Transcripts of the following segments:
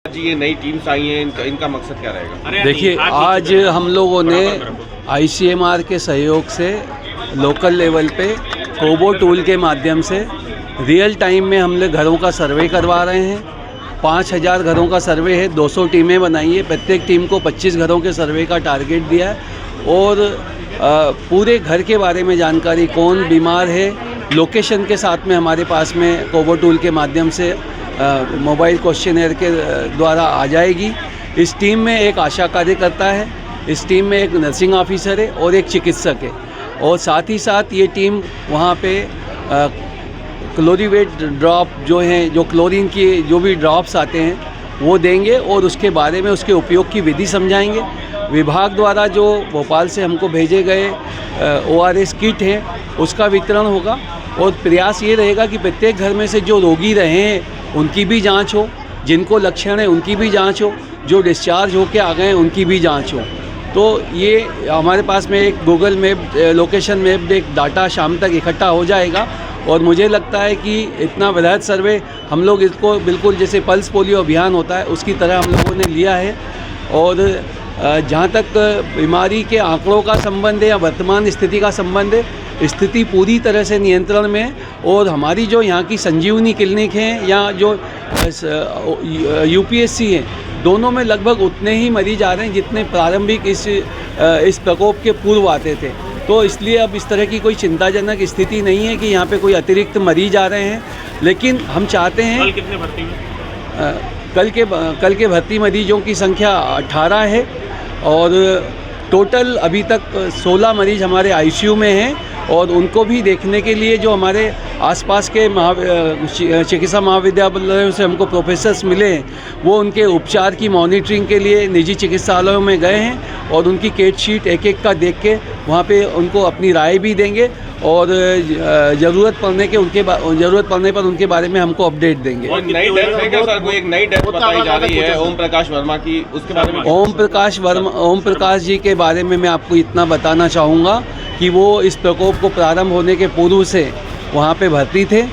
जी ये नई टीम्स आई हैं, इनका मकसद क्या रहेगा? देखिए, आज हम लोगों ने ICMR के सहयोग से लोकल लेवल पे कोबो टूल के माध्यम से रियल टाइम में हम लोग घरों का सर्वे करवा रहे हैं। 5000 घरों का सर्वे है, 200 टीमें बनाई है, प्रत्येक टीम को 25 घरों के सर्वे का टारगेट दिया है और पूरे घर के बारे में जानकारी, कौन बीमार है, लोकेशन के साथ में हमारे पास में कोबो टूल के माध्यम से मोबाइल क्वेश्चनर के द्वारा आ जाएगी। इस टीम में एक आशा कार्यकर्ता है, इस टीम में एक नर्सिंग ऑफिसर है और एक चिकित्सक है और साथ ही साथ ये टीम वहाँ पे क्लोरीवेट ड्रॉप जो हैं, जो क्लोरीन की जो भी ड्रॉप्स आते हैं वो देंगे और उसके बारे में उसके उपयोग की विधि समझाएंगे। विभाग द्वारा जो भोपाल से हमको भेजे गए ORS किट हैं उसका वितरण होगा और प्रयास ये रहेगा कि प्रत्येक घर में से जो रोगी रहे हैं उनकी भी जांच हो, जिनको लक्षण है उनकी भी जांच हो, जो डिस्चार्ज होकर आ गए हैं उनकी भी जांच हो। तो ये हमारे पास में एक गूगल मैप, लोकेशन मैप एक डाटा शाम तक इकट्ठा हो जाएगा और मुझे लगता है कि इतना वृहद सर्वे हम लोग इसको बिल्कुल जैसे पल्स पोलियो अभियान होता है उसकी तरह हम लोगों ने लिया है। और जहाँ तक बीमारी के आंकड़ों का संबंध है या वर्तमान स्थिति का संबंध है, स्थिति पूरी तरह से नियंत्रण में है और हमारी जो यहाँ की संजीवनी क्लिनिक हैं या जो UPSC हैं, दोनों में लगभग उतने ही मरीज आ रहे हैं जितने प्रारंभिक इस प्रकोप के पूर्व आते थे। तो इसलिए अब इस तरह की कोई चिंताजनक स्थिति नहीं है कि यहाँ पे कोई अतिरिक्त मरीज आ रहे हैं। लेकिन हम चाहते हैं, कल कितने भर्ती हुए? कल के भर्ती मरीजों की संख्या 18 है और टोटल अभी तक 16 मरीज हमारे ICU में हैं और उनको भी देखने के लिए जो हमारे आसपास के चिकित्सा महाविद्यालयों से हमको प्रोफेसर्स मिले हैं वो उनके उपचार की मॉनिटरिंग के लिए निजी चिकित्सालयों में गए हैं और उनकी केट शीट एक एक का देख के वहाँ पे उनको अपनी राय भी देंगे और ज़रूरत पड़ने पर उनके बारे में हमको अपडेट देंगे। और नई डेथ है क्या सर? कोई एक नई डेथ बताई जा रही है ओम प्रकाश वर्मा की, उसके बारे में? ओम प्रकाश जी के बारे में मैं आपको इतना बताना चाहूँगा कि वो इस प्रकोप को प्रारंभ होने के पूर्व से वहाँ पे भर्ती थे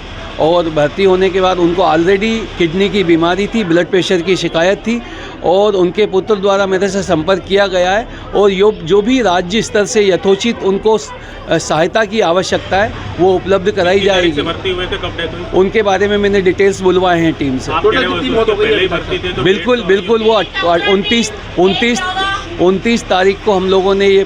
और भर्ती होने के बाद उनको ऑलरेडी किडनी की बीमारी थी, ब्लड प्रेशर की शिकायत थी और उनके पुत्र द्वारा मेरे से संपर्क किया गया है और जो भी राज्य स्तर से यथोचित उनको सहायता की आवश्यकता है वो उपलब्ध कराई जाएगी। भर्ती हुए थे, कब डेथ हुई? उनके बारे में मैंने डिटेल्स बुलवाए हैं टीम से। बिल्कुल वो 29 तारीख को हम लोगों ने ये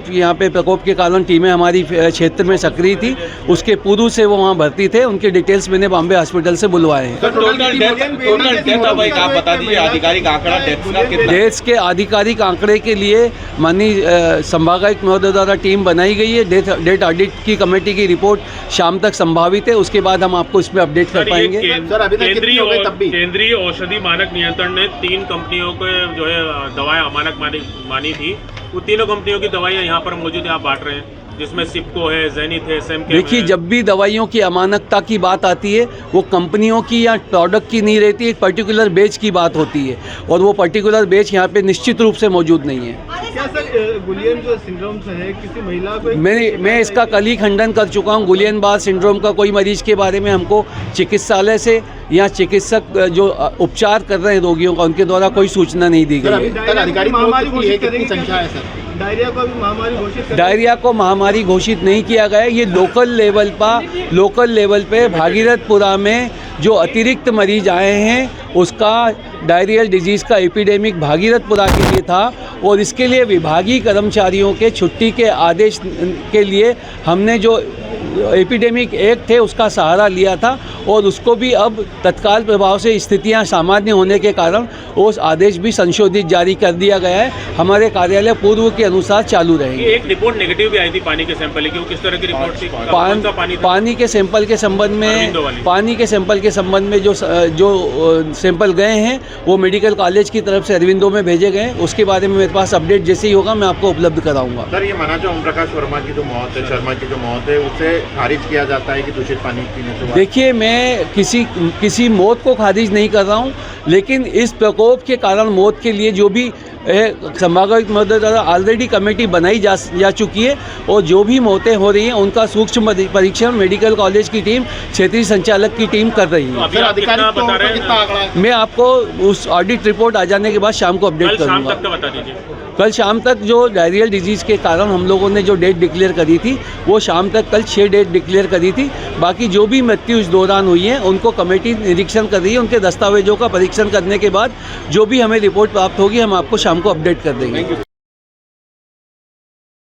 यहाँ पे प्रकोप के कारण टीमें हमारी क्षेत्र में सक्रिय थी, उसके पूर्व से वो वहाँ भर्ती थे। उनके डिटेल्स मैंने बॉम्बे हॉस्पिटल से बुलवाए हैं। टोटल डेथ आप बता दीजिए, आधिकारिक आंकड़ा डेथ्स के आधिकारिक आंकड़े के लिए माननीय संभागायुक्त महोदय द्वारा टीम बनाई गई है। डेथ ऑडिट की कमेटी की रिपोर्ट शाम तक संभावित है, उसके बाद हम आपको इसमें अपडेट कर पाएंगे। केंद्रीय औषधि मानक नियंत्रण ने 3 कंपनियों को जो है दवाएं अमानक मानी थी, वो तीनों कंपनियों की दवाइयाँ यहाँ पर मौजूद है, आप बांट रहे हैं, जिसमें सिप्को है, ज़ेनिथ है, सेमकेम है। देखिए, जब भी दवाइयों की अमानकता की बात आती है वो कंपनियों की या प्रोडक्ट की नहीं रहती, एक पर्टिकुलर बेच की बात होती है और वो पर्टिकुलर बेच यहाँ पे निश्चित रूप से मौजूद नहीं है। क्या सर गुलियन जो सिंड्रोम से है किसी महिला को? मैं इसका कल ही खंडन कर चुका हूँ। गुलियन बार सिंड्रोम का कोई मरीज के बारे में हमको चिकित्सालय से या चिकित्सक जो उपचार कर रहे हैं रोगियों का, उनके द्वारा कोई सूचना नहीं दी गई है। डायरिया को महामारी घोषित नहीं किया गया। ये लोकल लेवल पे भागीरथपुरा में जो अतिरिक्त मरीज आए हैं उसका डायरियल डिजीज़ का एपिडेमिक भागीरथपुरा के लिए था और इसके लिए विभागीय कर्मचारियों के छुट्टी के आदेश के लिए हमने जो एपिडेमिक एक्ट थे उसका सहारा लिया था और उसको भी अब तत्काल प्रभाव से स्थितियां सामान्य होने के कारण उस आदेश भी संशोधित जारी कर दिया गया है। हमारे कार्यालय पूर्व के अनुसार चालू रहेंगे। एक रिपोर्ट नेगेटिव भी आई थी पानी के सैंपल की, वो किस तरह की रिपोर्ट थी? पानी के सैंपल के संबंध में जो सैंपल गए हैं वो मेडिकल कॉलेज की तरफ से अरविंदो में भेजे गए। उसके बारे में मेरे पास अपडेट जैसे ही होगा मैं आपको उपलब्ध कराऊंगा। सर, ये माना जो ओम प्रकाश शर्मा की जो मौत है उसे खारिज किया जाता है कि दूषित पानी पीने से? देखिए, मैं किसी मौत को खारिज नहीं कर रहा हूं, लेकिन इस प्रकोप के कारण मौत के लिए जो भी संभागायुक्त महोदय द्वारा ऑलरेडी कमेटी बनाई जा चुकी है और जो भी मौतें हो रही हैं उनका सूक्ष्म परीक्षण मेडिकल कॉलेज की टीम, क्षेत्रीय संचालक की टीम कर रही है। अभी आप कितना बता रहे हैं? मैं आपको उस ऑडिट रिपोर्ट आ जाने के बाद शाम को अपडेट कल शाम करूँगा। तक का बता दीजिए। कल शाम तक जो डायरियल डिजीज़ के कारण हम लोगों ने जो डेट डिक्लेयर करी थी वो शाम तक कल 6 डेट डिक्लेयर करी थी। बाकी जो भी मृत्यु इस दौरान हुई है उनको कमेटी निरीक्षण कर रही है। उनके दस्तावेजों का परीक्षण करने के बाद जो भी हमें रिपोर्ट प्राप्त होगी हम आपको शाम को अपडेट कर देंगे।